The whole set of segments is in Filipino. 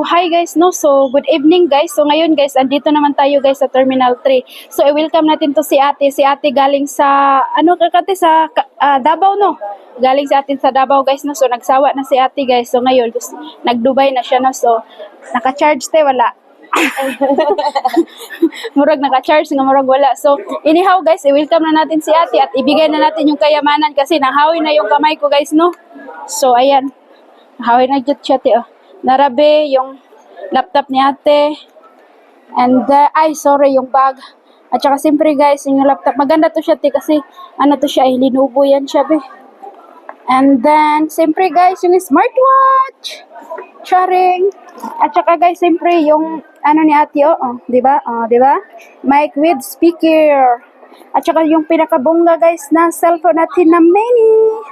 hi guys, no? So, good evening guys. So, ngayon guys, andito naman tayo guys sa Terminal 3. So, i-welcome natin to si ate. Si ate galing sa, Davao, no? Galing sa atin sa Davao guys, no? So, nagsawa na si ate guys. So, ngayon, nag-Dubai na siya, no? So, naka-charge wala. Murag naka-charge nga, murag wala. So, anyhow guys, i-welcome na natin si ate at ibigay na natin yung kayamanan kasi nahawi na yung kamay ko guys, no? So, ayan. Nahawi na dyan siya, te, oh. Narabe yung laptop ni ate. And, yung bag. At saka, siyempre guys, yung laptop. Maganda to siya, te, kasi, to siya, linubo yan siya, be. And then, siyempre guys, yung smartwatch. Sharing. At saka guys, siyempre, yung, ni ate, diba? Diba? Mic with speaker. At saka, yung pinakabongga guys, na cellphone natin na mini.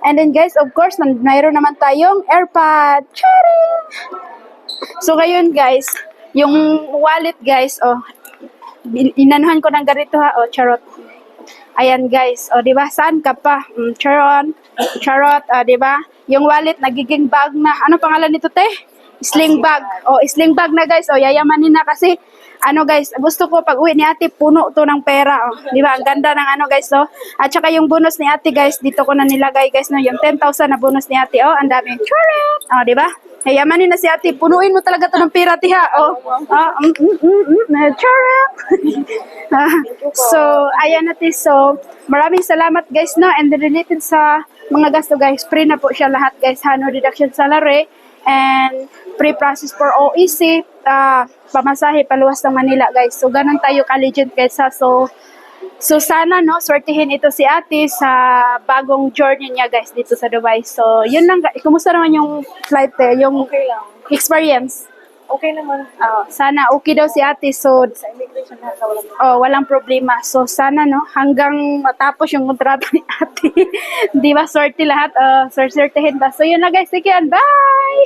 And then guys, of course, mayroon naman tayong AirPod. Charing! So ngayon guys, yung wallet guys, inanuhan ko ng ganito ha, charot. Ayan guys, di ba? Saan ka pa? Charot, di ba? Yung wallet nagiging bag na. Ano pangalan nito, te? Sling bag. Sling bag na guys. Yayamanin na kasi guys, gusto ko pag uwi ni ate puno to ng pera, di ba? Ang ganda ng guys, At saka yung bonus ni ate guys, dito ko na nilagay guys, no, yung 10,000 na bonus ni ate, ang dami. Charot! Di ba? Yamanin na si ate, punuin mo talaga to ng pera, tiha, charot! So, ayan ate, so, maraming salamat guys, no, and related sa mga gasto guys, free na po siya lahat guys, no deduction salary, and pre-process for OEC, pamasahe paluwas ng Manila guys. So ganun tayo ka-legend guys ha. So sana no, swertihin ito si ate sa bagong journey niya guys dito sa Dubai. So yun lang guys. Kumusta naman yung flight yung Okay lang. experience? Okay naman. Sana okay daw si ate. So Sa immigration na walang walang problema. So sana no, hanggang matapos yung kontrata ni ate. Di ba, swerte lahat. Swertihin ba? So yun na guys. Sige, bye!